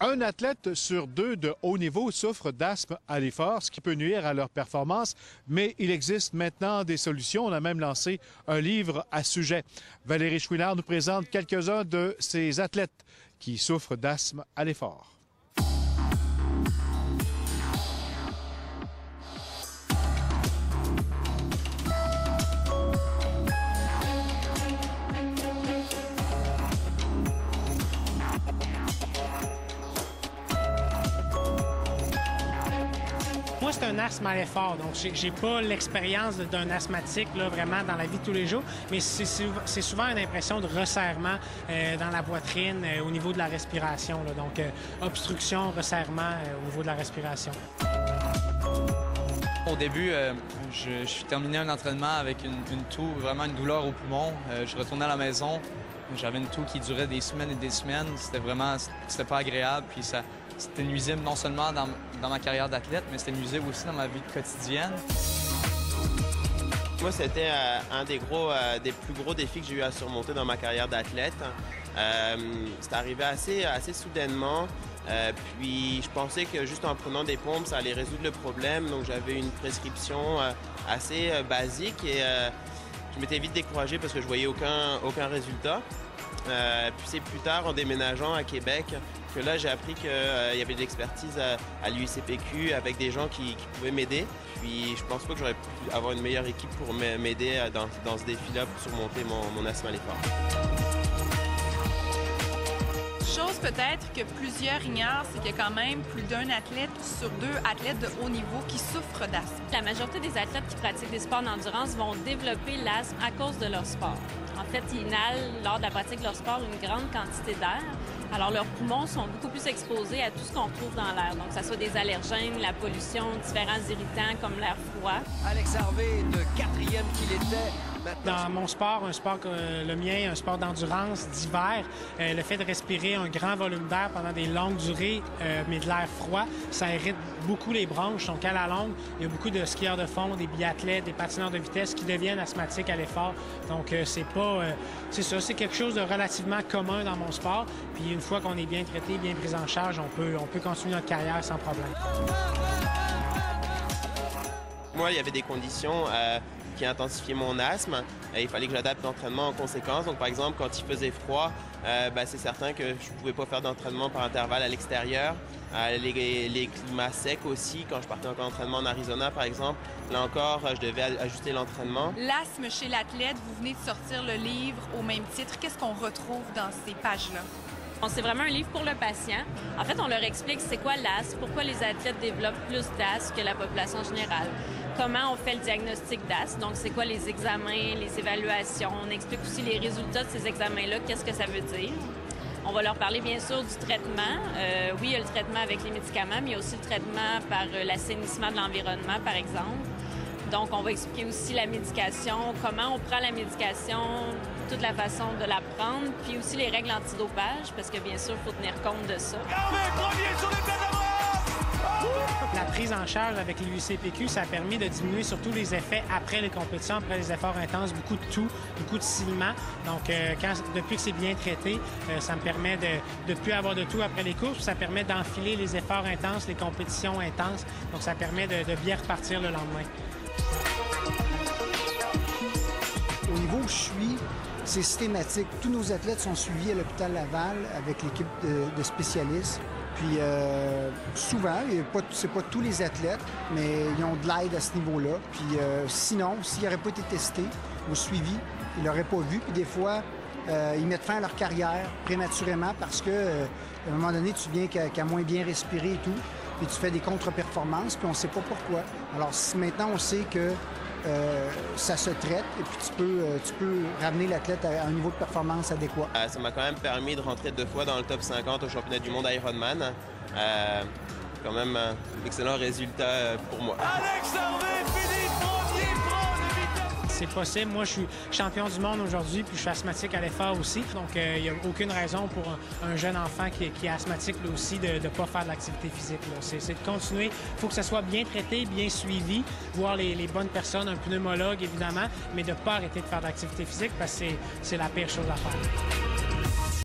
Un athlète sur 2 de haut niveau souffre d'asthme à l'effort, ce qui peut nuire à leur performance, mais il existe maintenant des solutions. On a même lancé un livre à ce sujet. Valérie Chouinard nous présente quelques-uns de ces athlètes qui souffrent d'asthme à l'effort. Moi, c'est un asthme à l'effort, donc j'ai pas l'expérience d'un asthmatique là, vraiment dans la vie de tous les jours, mais c'est souvent une impression de resserrement dans la poitrine au niveau de la respiration, là, donc obstruction, resserrement au niveau de la respiration. Au début, je suis terminé un entraînement avec une toux, vraiment une douleur au poumon. Je retournais à la maison, j'avais une toux qui durait des semaines et des semaines. C'était pas agréable, puis c'était nuisible non seulement dans ma carrière d'athlète, mais c'était nuisible aussi dans ma vie quotidienne. Moi, c'était un des plus gros défis que j'ai eu à surmonter dans ma carrière d'athlète. C'est arrivé assez soudainement. Puis je pensais que juste en prenant des pompes, ça allait résoudre le problème. Donc j'avais une prescription assez basique et je m'étais vite découragé parce que je voyais aucun résultat. Puis c'est plus tard, en déménageant à Québec, que là j'ai appris qu'il y avait de l'expertise à l'UICPQ avec des gens qui pouvaient m'aider. Puis je pense pas que j'aurais pu avoir une meilleure équipe pour m'aider dans ce défi-là pour surmonter mon asthme à l'effort. Chose peut-être que plusieurs ignorent, c'est qu'il y a quand même plus d'un athlète sur 2 athlètes de haut niveau qui souffrent d'asthme. La majorité des athlètes qui pratiquent des sports d'endurance vont développer l'asthme à cause de leur sport. En fait, ils inhalent lors de la pratique de leur sport une grande quantité d'air. Alors, leurs poumons sont beaucoup plus exposés à tout ce qu'on trouve dans l'air. Donc, que ce soit des allergènes, la pollution, différents irritants comme l'air froid. Alex Harvey, de 4e qu'il était. Dans mon sport, un sport le mien, un sport d'endurance d'hiver, le fait de respirer un grand volume d'air pendant des longues durées, mais de l'air froid, ça irrite beaucoup les bronches. Donc, à la longue, il y a beaucoup de skieurs de fond, des biathlètes, des patineurs de vitesse qui deviennent asthmatiques à l'effort. Donc, c'est quelque chose de relativement commun dans mon sport. Puis, une fois qu'on est bien traité, bien pris en charge, on peut continuer notre carrière sans problème. Moi, il y avait des conditions qui intensifiaient mon asthme. Il fallait que j'adapte l'entraînement en conséquence. Donc, par exemple, quand il faisait froid, c'est certain que je ne pouvais pas faire d'entraînement par intervalle à l'extérieur. Les climats secs aussi, quand je partais en entraînement en Arizona, par exemple, là encore, je devais ajuster l'entraînement. L'asthme chez l'athlète, vous venez de sortir le livre au même titre. Qu'est-ce qu'on retrouve dans ces pages-là? C'est vraiment un livre pour le patient. En fait, on leur explique c'est quoi l'asthme, pourquoi les athlètes développent plus d'asthme que la population générale. Comment on fait le diagnostic d'asthme, donc c'est quoi les examens, les évaluations. On explique aussi les résultats de ces examens-là, qu'est-ce que ça veut dire. On va leur parler bien sûr du traitement. Oui, il y a le traitement avec les médicaments, mais il y a aussi le traitement par l'assainissement de l'environnement, par exemple. Donc, on va expliquer aussi la médication, comment on prend la médication, toute la façon de la prendre, puis aussi les règles antidopage, parce que bien sûr, il faut tenir compte de ça. La prise en charge avec l'UICPQ, ça a permis de diminuer surtout les effets après les compétitions, après les efforts intenses, beaucoup de toux, beaucoup de silement. Donc, depuis que c'est bien traité, ça me permet de ne plus avoir de toux après les courses, ça permet d'enfiler les efforts intenses, les compétitions intenses. Donc, ça permet de bien repartir le lendemain. Au niveau où je suis, c'est systématique. Tous nos athlètes sont suivis à l'hôpital Laval avec l'équipe de spécialistes. Puis souvent, c'est pas tous les athlètes, mais ils ont de l'aide à ce niveau-là. Puis sinon, s'ils n'auraient pas été testés ou suivis, ils ne l'auraient pas vu. Puis des fois, ils mettent fin à leur carrière prématurément parce que à un moment donné, tu viens qu'à moins bien respirer et tout. Puis tu fais des contre-performances, puis on ne sait pas pourquoi. Alors maintenant, on sait que ça se traite et puis tu peux ramener l'athlète à un niveau de performance adéquat. Ça m'a quand même permis de rentrer 2 fois dans le top 50 au championnat du monde Ironman. Quand même un excellent résultat pour moi. Alex Harvey finit premier de vitesse. C'est possible. Moi, je suis champion du monde aujourd'hui, puis je suis asthmatique à l'effort aussi. Donc, il n'y a aucune raison pour un jeune enfant qui est asthmatique lui aussi de ne pas faire de l'activité physique. C'est de continuer. Il faut que ça soit bien traité, bien suivi, voir les bonnes personnes, un pneumologue évidemment, mais de ne pas arrêter de faire de l'activité physique parce que c'est la pire chose à faire.